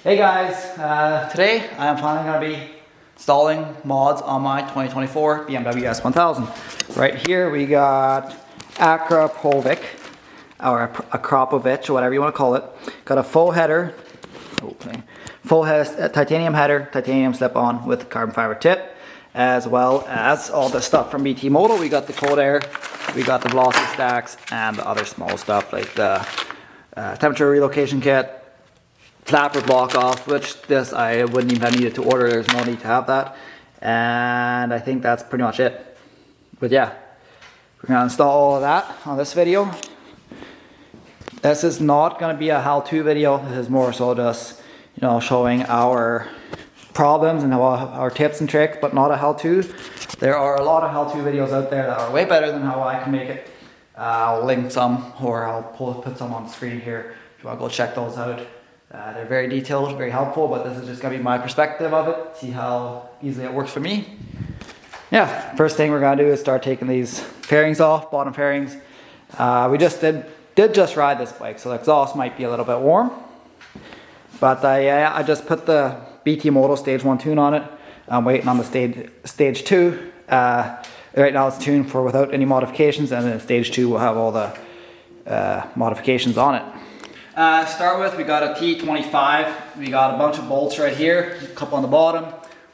Hey guys, today I'm finally going to be installing mods on my 2024 BMW S1000. Right here we got Akrapovic, or Akrapovic, or whatever you want to call it. Got a full header, titanium header, titanium slip-on with carbon fiber tip, as well as all the stuff from Moto. We got the cold air, we got the velocity stacks, and the other small stuff like the temperature relocation kit, flapper block off, which this I wouldn't even have needed to order. There's no need to have that. And I think that's pretty much it. But yeah, we're gonna install all of that on this video. This is not gonna be a how-to video. This is more so just, you know, showing our problems and our tips and tricks, but not a how-to. There are a lot of how-to videos out there that are way better than how I can make it. I'll link some, or I'll put some on the screen here if you want to go check those out. They're very detailed, very helpful, but this is just going to be my perspective of it, see how easily it works for me. Yeah, first thing we're going to do is start taking these fairings off, bottom fairings. We just did just ride this bike, so the exhaust might be a little bit warm. But I just put the Moto Stage 1 tune on it. I'm waiting on the Stage 2. Right now it's tuned for without any modifications, and then Stage 2 will have all the modifications on it. Start with, we got a T25. We got a bunch of bolts right here, a couple on the bottom,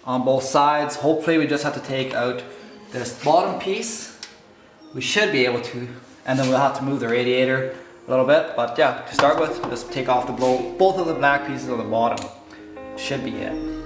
on both sides. Hopefully we just have to take out this bottom piece. We should be able to, and then we'll have to move the radiator a little bit. But yeah, to start with, just take off both of the black pieces on the bottom. Should be it.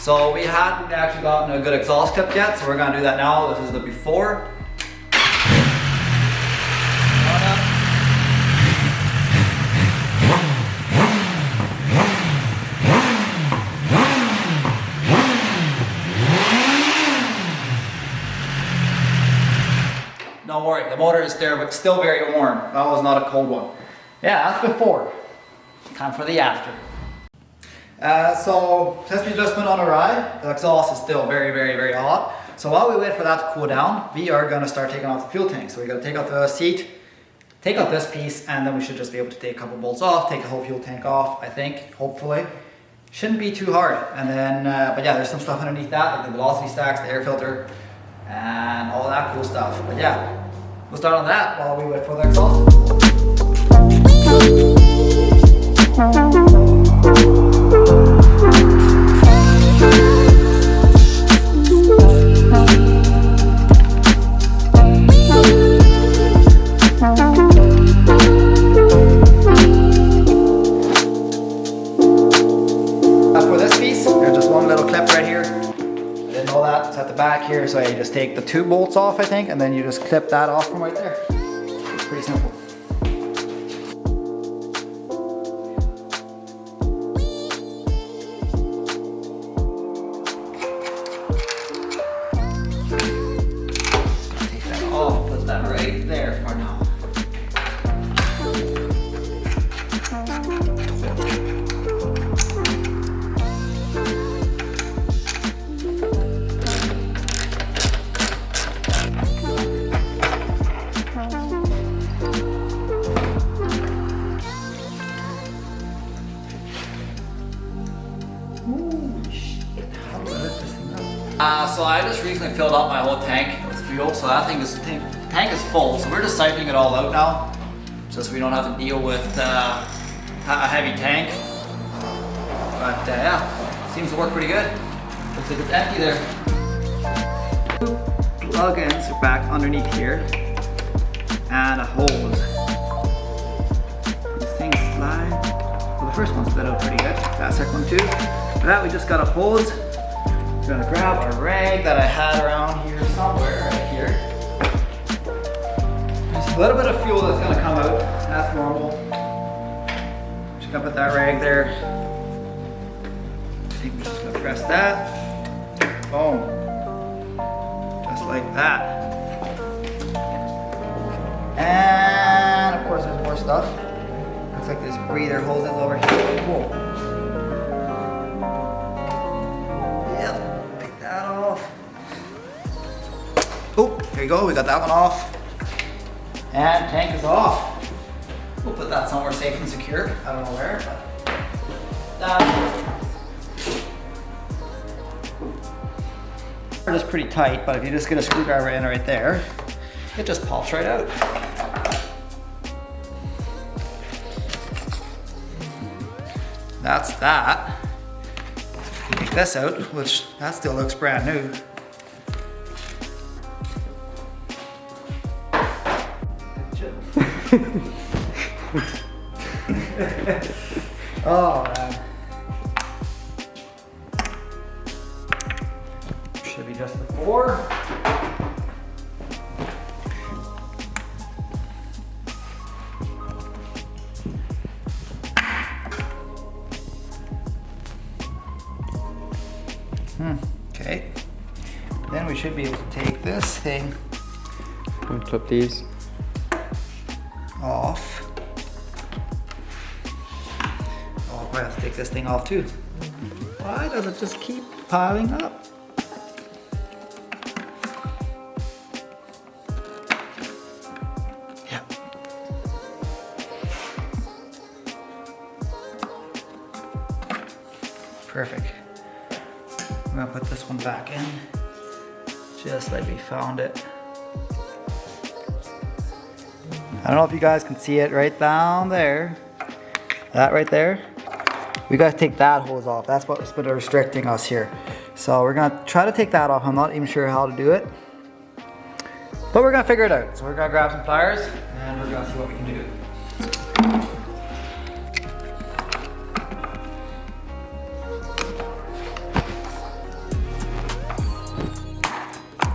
So we hadn't actually gotten a good exhaust clip yet, so we're gonna do that now. This is the before. Don't worry, the motor is there, but still very warm. That was not a cold one. Yeah, that's before. Time for the after. So test adjustment on a ride, the exhaust is still very, very, very hot. So while we wait for that to cool down, we are going to start taking off the fuel tank. So we're going to take out the seat, take out this piece, and then we should just be able to take a couple bolts off, take the whole fuel tank off, I think, hopefully. Shouldn't be too hard. And then, but yeah, there's some stuff underneath that, like the velocity stacks, the air filter, and all that cool stuff. But yeah, we'll start on that while we wait for the exhaust. For this piece, there's just one little clip right here. I didn't know that. It's at the back here, so you just take the two bolts off, I think, and then you just clip that off from right there. It's pretty simple. Take that off, put that right there for now. So I just recently filled up my whole tank with fuel, so that tank is full. So we're just siphoning it all out now, just so we don't have to deal with a heavy tank. But yeah, seems to work pretty good. Looks like it's empty there. Plug-ins are back underneath here. And a hose. These things slide. Well, the first one slid out pretty good. That second one too. For that, we just got a hose. We're gonna grab a rag that I had around here somewhere, right here. There's a little bit of fuel that's gonna come out. That's normal. Just gonna put that rag there. I think we're just gonna press that. Boom. Just like that. And of course there's more stuff. Looks like there's breather hoses over here. Whoa. Yep, take that off. Oh, here you go, we got that one off. And tank is off. We'll put that somewhere safe and secure. I don't know where, but that. It's pretty tight, but if you just get a screwdriver in right there, it just pops right out. That's that. Take this out, which that still looks brand new. Oh man. Should be just the 4. Okay. Then we should be able to take this thing and clip these off. Oh, I have to take this thing off too. Why does it just keep piling up? Yeah. Perfect. I'm gonna put this one back in, just like we found it. I don't know if you guys can see it right down there. That right there. We gotta take that hose off. That's what's been restricting us here. So we're gonna try to take that off. I'm not even sure how to do it, but we're gonna figure it out. So we're gonna grab some pliers and we're gonna see what we can do.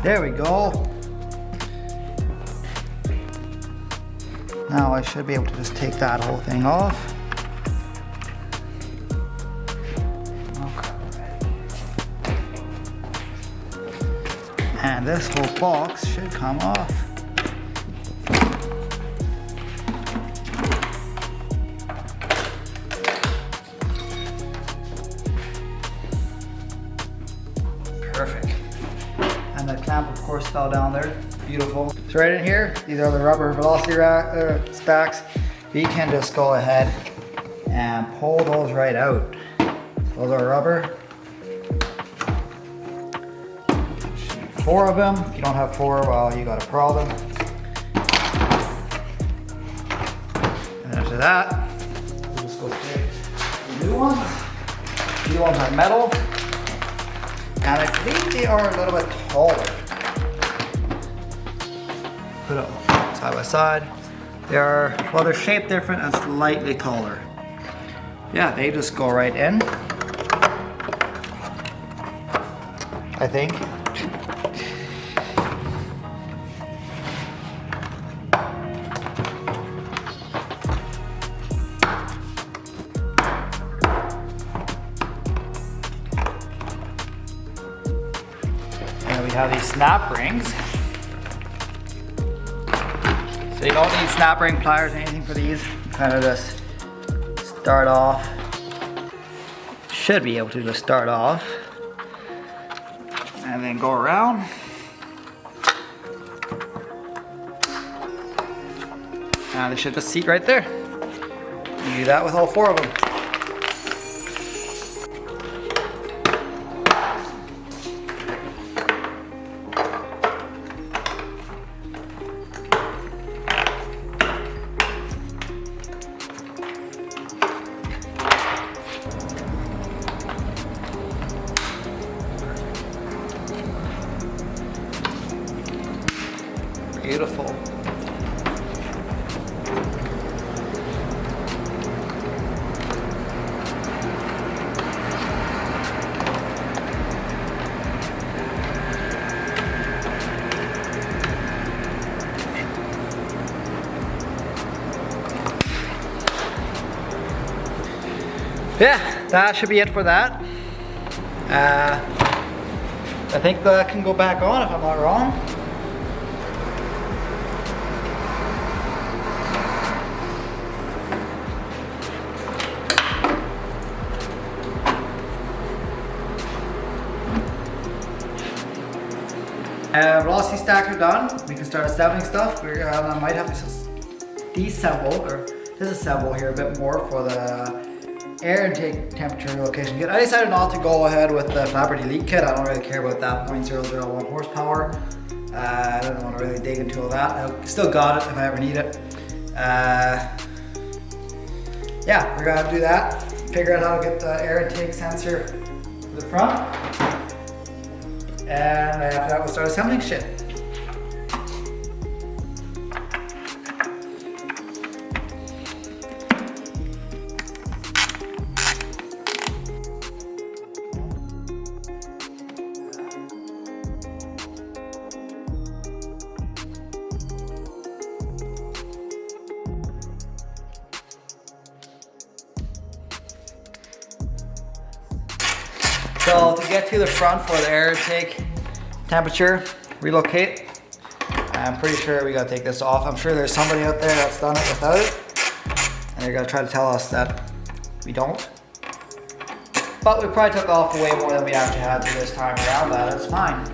There we go. Now I should be able to just take that whole thing off. Okay. And this whole box should come off. Perfect. And the clamp of course fell down there. Beautiful. So right in here, these are the rubber velocity stacks. We can just go ahead and pull those right out. Those are rubber. 4 of them. If you don't have 4, well, you got a problem. And after that, we'll just go take the new ones. These ones are metal. And I think they are a little bit taller. Put it side by side. They are, well, they're shaped different and slightly taller. Yeah, they just go right in. I think. And we have these snap rings. So you don't need snap ring pliers or anything for these. You kind of just start off. Should be able to just start off. And then go around. And they should just seat right there. You do that with all 4 of them. Beautiful. Yeah, that should be it for that. I think that can go back on if I'm not wrong. Velocity stacks are done. We can start assembling stuff. I might have to deassemble or disassemble here a bit more for the air intake temperature location kit. I decided not to go ahead with the flapper delete kit. I don't really care about that 0.001 horsepower. I don't want to really dig into all that. I still got it if I ever need it. Yeah, we're gonna do that. Figure out how to get the air intake sensor to the front. And after that we'll start assembling shit. So to get to the front for the air intake temperature, relocate, I'm pretty sure we gotta take this off. I'm sure there's somebody out there that's done it without it, and they're gonna try to tell us that we don't. But we probably took off way more than we actually had to this time around. That's fine.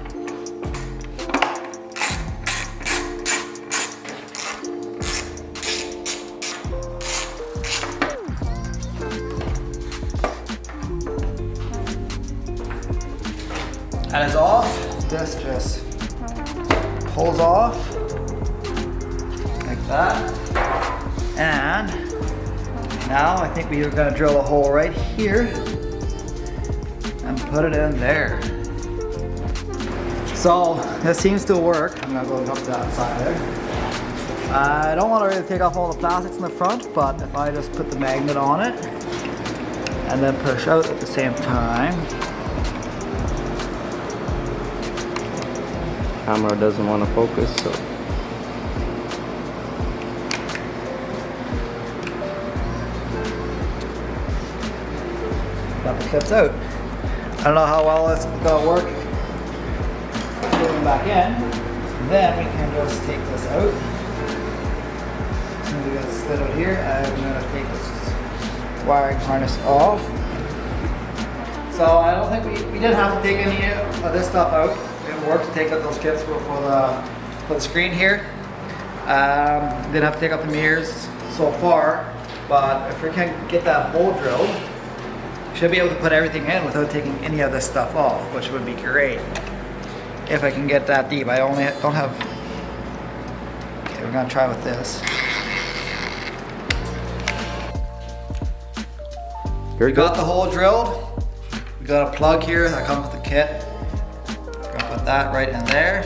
That is off. This just pulls off like that. And now I think we are gonna drill a hole right here and put it in there. So this seems to work. I'm gonna go up to that side there. I don't want to really take off all the plastics in the front, but if I just put the magnet on it and then push out at the same time. Camera doesn't want to focus, so nothing clips out. I don't know how well it's gonna work. Put it back in. Then we can just take this out. So we got this slid out here. I'm gonna take this wiring harness off. So I don't think we didn't have to take any of this stuff out. It worked to take out those kits for the screen here. Didn't have to take out the mirrors so far, but if we can get that hole drilled, we should be able to put everything in without taking any of this stuff off, which would be great. If I can get that deep. I only don't have, okay, we're gonna try with this. very We good. got the hole drilled. We got a plug here that comes with the kit. Put that right in there.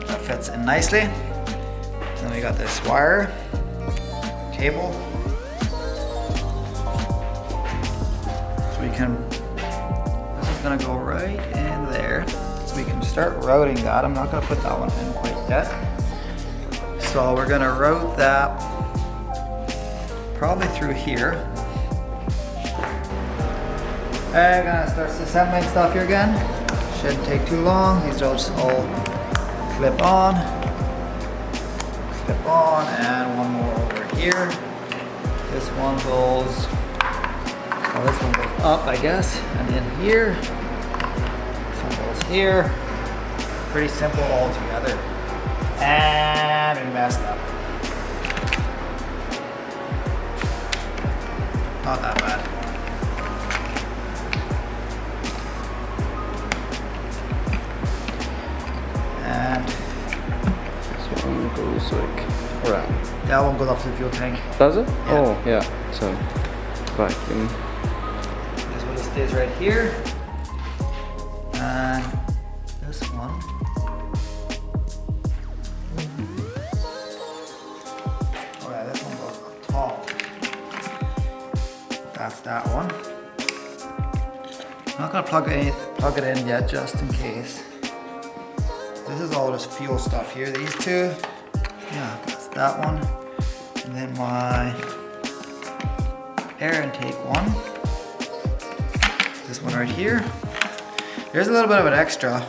That fits in nicely. Then we got this wire, cable. So we can, this is gonna go right in there. So we can start routing that. I'm not gonna put that one in quite yet. So we're gonna route that probably through here. I'm gonna start assembling stuff here again. Shouldn't take too long. These are just all clip on, and one more over here. This one goes, oh, this one goes up, I guess, and in here. This one goes here. Pretty simple all together. And we messed up. Not that bad. And This one goes like around. that one goes up to the fuel tank. Does it? Yeah. Oh, yeah. So vacuum. This one stays right here. And this one that one. I'm not gonna plug it in yet, just in case. This is all just fuel stuff here. These two, yeah, that's that one. And then my air intake one. This one right here. There's a little bit of an extra.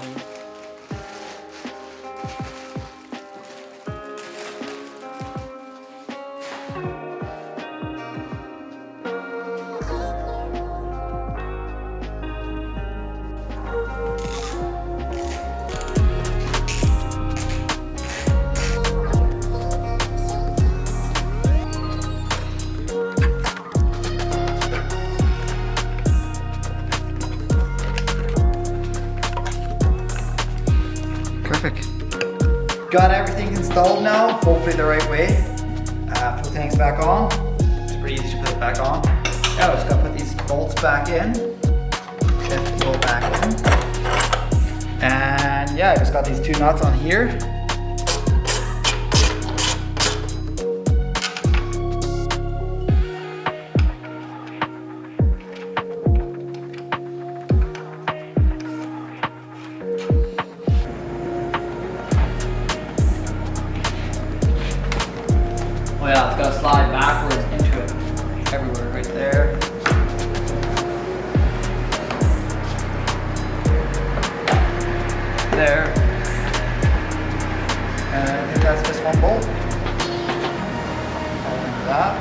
Perfect. Got everything installed now, hopefully the right way. Fuel tank's back on. It's pretty easy to put it back on. Yeah, we just gotta put these bolts back in. Shift the bolt back in. And yeah, I just got these two nuts on here. Oh yeah, it's gotta slide backwards into it. Everywhere, right there. There. And I think that's just one bolt. I'll link that.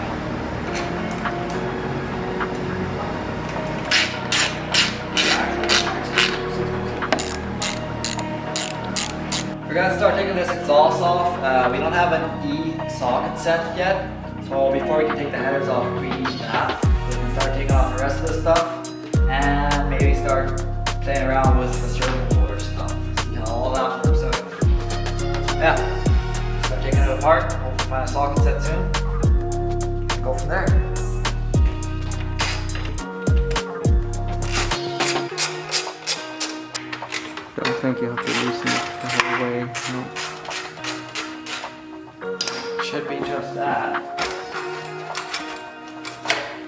We're gonna start taking this exhaust off. We don't have an E-socket set yet, so before we can take the headers off, we need that. We can start taking off the rest of the stuff, and maybe start playing around with the servo motor stuff. See how all that works out. Yeah, start taking it apart. Hopefully find a socket set soon. And go from there. I don't think you have to loosen it the whole way. No. Should be just that.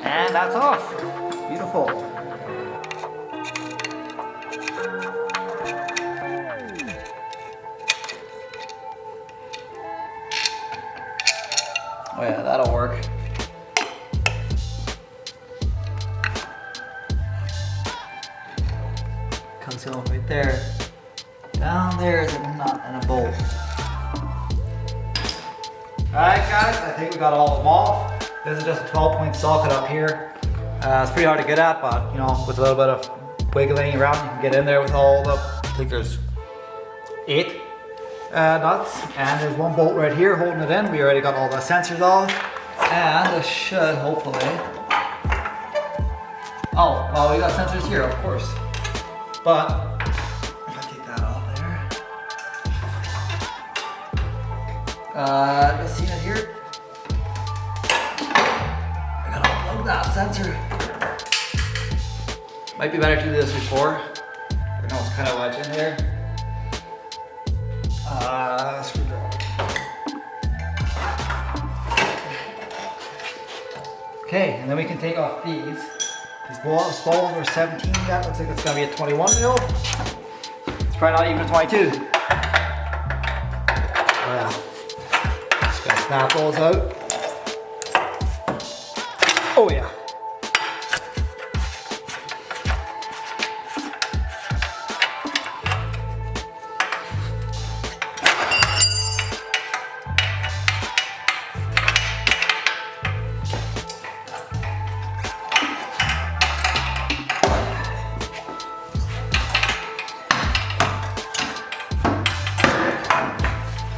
And that's off. Beautiful. Oh yeah, that'll work. Comes on right there. Down there is a nut and a bolt. Alright guys, I think we got all of them off. This is just a 12-point socket up here. It's pretty hard to get at, but you know, with a little bit of wiggling around, you can get in there with all the, I think there's 8 nuts. And there's one bolt right here holding it in. We already got all the sensors off. And this should hopefully, oh, well we got sensors here, of course. But, if I take that off there. Let's see it here. I gotta unplug that sensor. Might be better to do this before. I know it's kind of wedged in here. Screwdriver. Okay, and then we can take off these. These balls are 17. That looks like it's gonna be a 21 mil. It's probably not even a 22. Oh yeah. Just gotta snap those out. Oh yeah.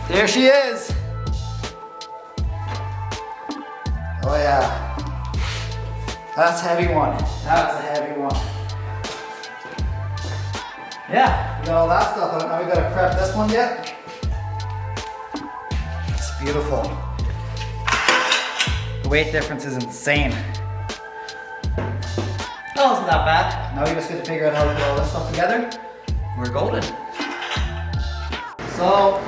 There she is. Oh yeah. That's a heavy one. That's a heavy one. Yeah, we got all that stuff out. Now we gotta prep this one yet. It's beautiful. The weight difference is insane. Oh, isn't that bad? Now we just get to figure out how to put all this stuff together. We're golden. So,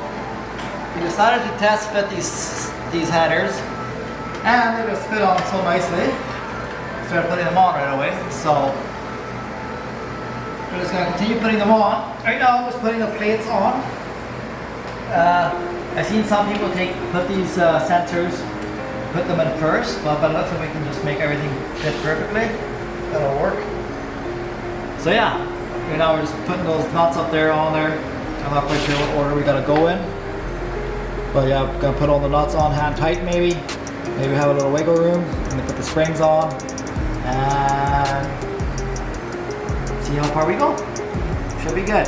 we decided to test fit these headers, and they just fit on so nicely. started putting them on right away. So we're just gonna continue putting them on. Right now I'm just putting the plates on. I've seen some people put these sensors, put them in first, but it looks like we can just make everything fit perfectly. That'll work. So yeah, right now we're just putting those nuts up there on there. I'm not quite sure what order we gotta go in. But yeah, I'm gonna put all the nuts on hand tight maybe. Maybe have a little wiggle room. I'm gonna put the springs on and see how far we go. Should be good.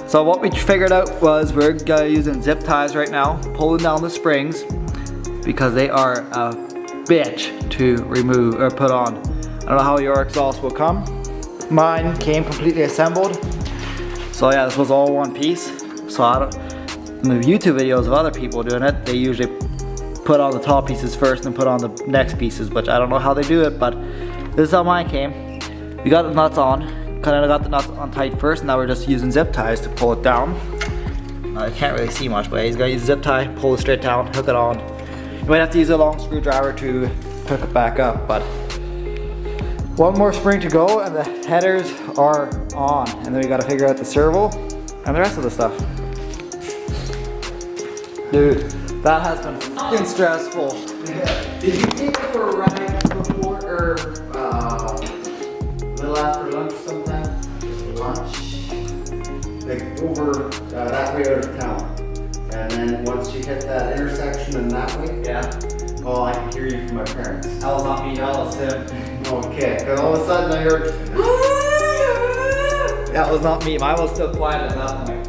So what we figured out was we're using zip ties right now, pulling down the springs because they are a bitch to remove or put on. I don't know how your exhaust will come. Mine came completely assembled. So yeah, this was all one piece. So in the YouTube videos of other people doing it, they usually put on the top pieces first and put on the next pieces, which I don't know how they do it, but this is how mine came. We got the nuts on, kind of got the nuts on tight first, and now we're just using zip ties to pull it down. I can't really see much, but he's gonna use a zip tie, pull it straight down, hook it on. You might have to use a long screwdriver to hook it back up, but one more spring to go and the headers are on. And then we gotta figure out the servo and the rest of the stuff. Dude, that has been fucking stressful. Yeah. Did you take it for a ride before or a little after lunch sometime? Lunch? Like over that way out of town. And then once you hit that intersection and that way? Yeah. Oh, I can hear you from my parents. That was not me, that was him. Okay, because all of a sudden I heard. That was not me, mine was still quiet at that point.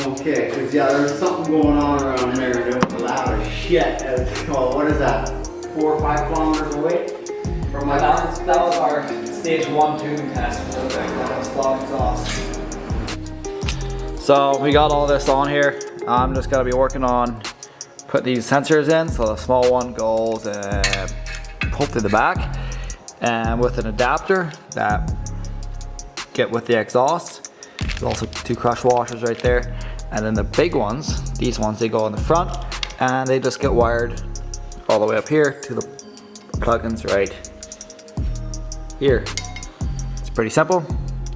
Okay, because yeah, there's something going on around there and it was loud as shit. Oh, what is that? 4 or 5 kilometers away from my parents? That was our stage 1 tune test for the long exhaust. So we got all this on here. I'm just gonna be working on putting these sensors in. So the small one goes hopefully the back, and with an adapter that get with the exhaust. There's also 2 crush washers right there. And then the big ones, these ones, they go in the front and they just get wired all the way up here to the plugins right here. It's pretty simple.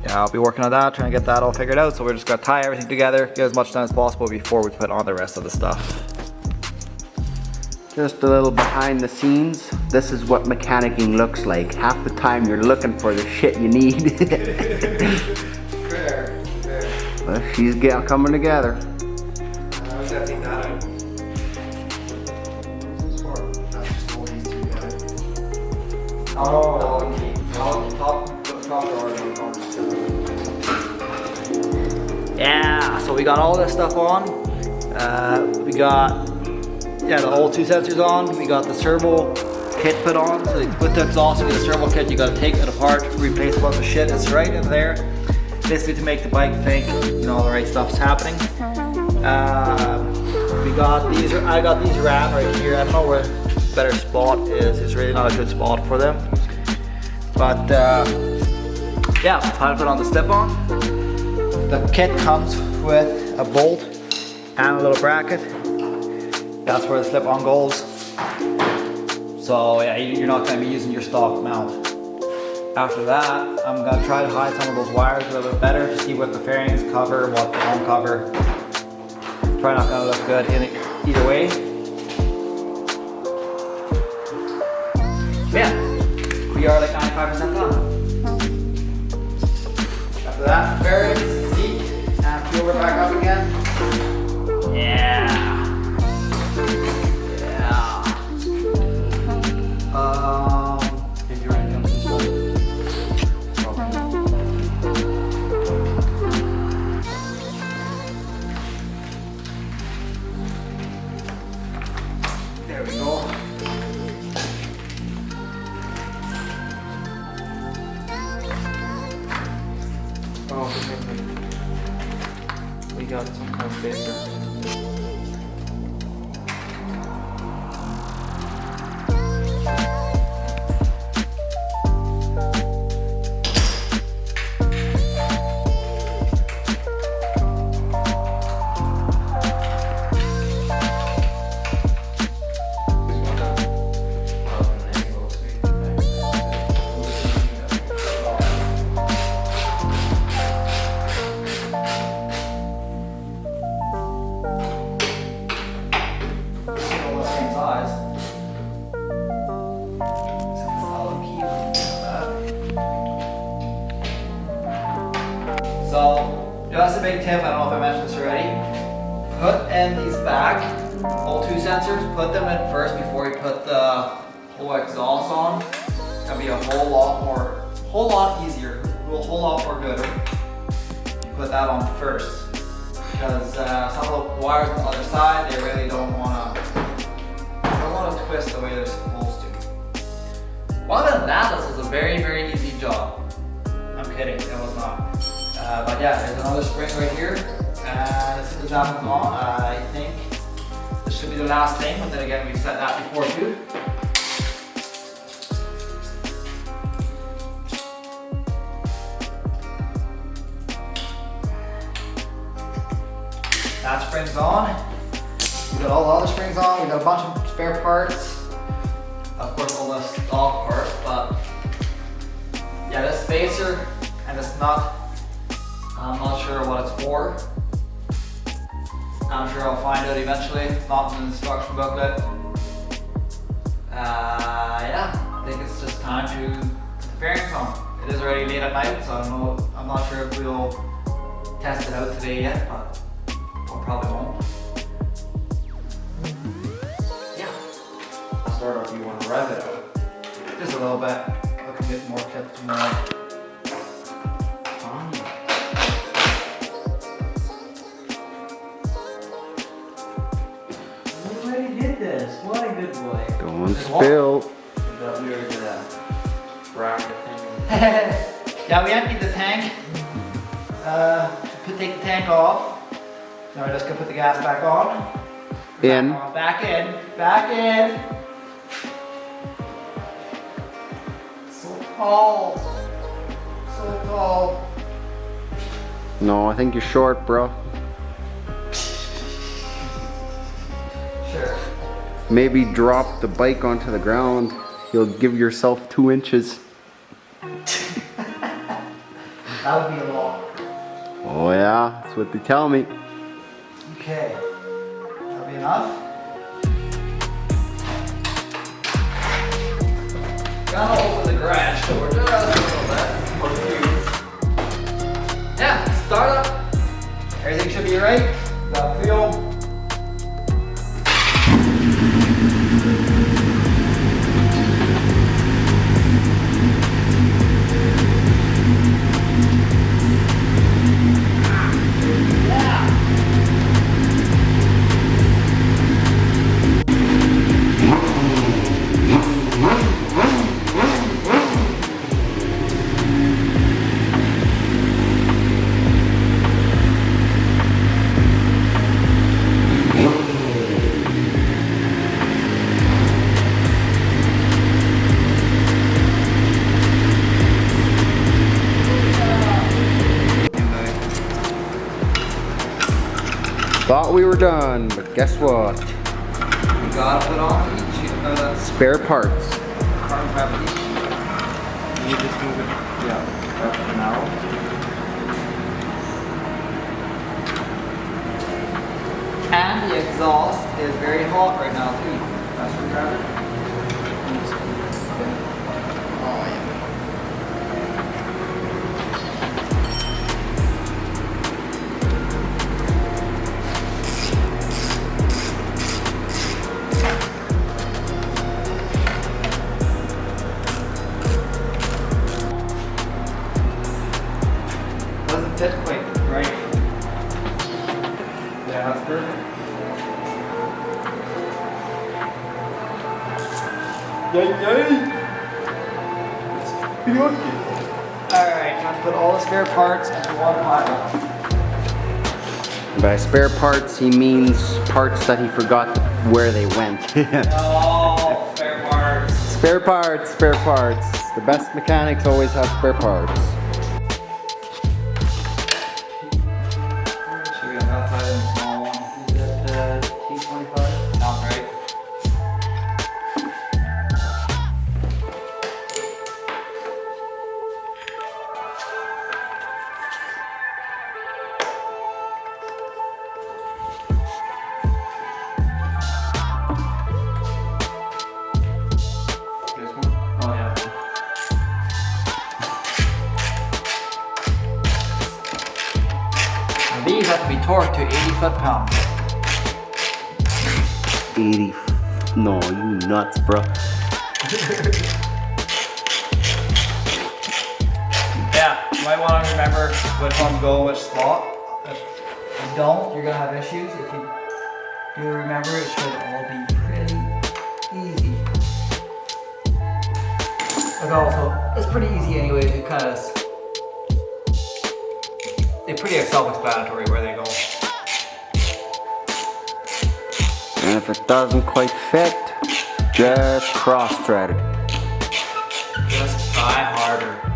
Yeah, I'll be working on that, trying to get that all figured out. So we're just gonna tie everything together, get as much time as possible before we put on the rest of the stuff. Just a little behind the scenes. This is what mechanicking looks like. Half the time you're looking for the shit you need. Fair. But she's coming together. I was gonna take that out. Oh, okay. Yeah, so we got all this stuff on. We got the old 2 sensors on. We got the servo kit put on. So with the exhaust and the servo kit, you gotta take it apart, replace a bunch of shit. It's right in there, basically to make the bike think all the right stuff's happening. We got these. I got these ran right here. I don't know where the better spot is. It's really not a good spot for them. But yeah, time to put on the slip-on. The kit comes with a bolt and a little bracket. That's where the slip-on goes. So yeah, you're not going to be using your stock mount. After that, I'm going to try to hide some of those wires a little bit better to see what the fairings cover, what they don't cover. Probably not going to look good in either way. Yeah, we are like 95% done. After that, fairings, seat, and fuel it back up again. Yeah. If you're ready to this one. There we go. Oh, we got some kind of spacer. that's a big tip, I don't know if I mentioned this already. Put in these back O2 sensors, put them in first before you put the whole exhaust on. It's gonna be a whole lot easier, a whole lot more gooder. Put that on first. Because some of the wires on the other side, they really don't wanna twist the way they're supposed to. Other than that, this was a very, very easy job. I'm kidding, it was not. But yeah, there's another spring right here. As soon as that one's on, I think this should be the last thing, but then again, we've said that before too. That spring's on. We got all the other springs on. We got a bunch of spare parts. Of course, all the stock parts, but yeah, this spacer and this nut, I'm not sure what it's for. I'm sure I'll find out eventually. It's not in the instruction booklet. Yeah, I think it's just time to put the bearings on. It is already late at night, so I'm not sure if we'll test it out today yet, but we probably won't. Yeah. I'll start off, you want to rev it out. Just a little bit. I can get more tips tomorrow. We already did this. What a good boy. Don't spill. That weird bracket thing. Yeah, we emptied the tank. Take the tank off. Now we're just gonna put the gas back on. In. Back in. Back in. So tall. So tall. No, I think you're short, bro. Sure. Maybe drop the bike onto the ground. You'll give yourself 2 inches. That would be a lot. Oh yeah, that's what they tell me. Okay. That'll be enough. Gotta open the garage door just a little bit. Yeah, start up. Everything should be right. Got fuel. Thought we were done, but guess what? We gotta put on each Spare parts. carbon fiber each. You just move it, up an hour. And the exhaust is very hot right now too. That's what grab it. Oh yeah. Doesn't fit quite right. Yeah, that's perfect. Yay! Alright, time to put all the spare parts into one pile. By spare parts, he means parts that he forgot where they went. Oh, spare parts. Spare parts, spare parts. The best mechanics always have spare parts. Should we have outside and small one? Is it T25? Sounds right. This one? Oh yeah. have to be torqued to 80 foot-pounds. 80. No, you nuts, bro. Yeah, you might want to remember which ones go in which spot. If you don't, you're gonna have issues. If you do remember, it should all be pretty easy. But also, it's pretty easy anyway to kind of. They're pretty self-explanatory where they go. And if it doesn't quite fit, just cross-thread it. Just try harder.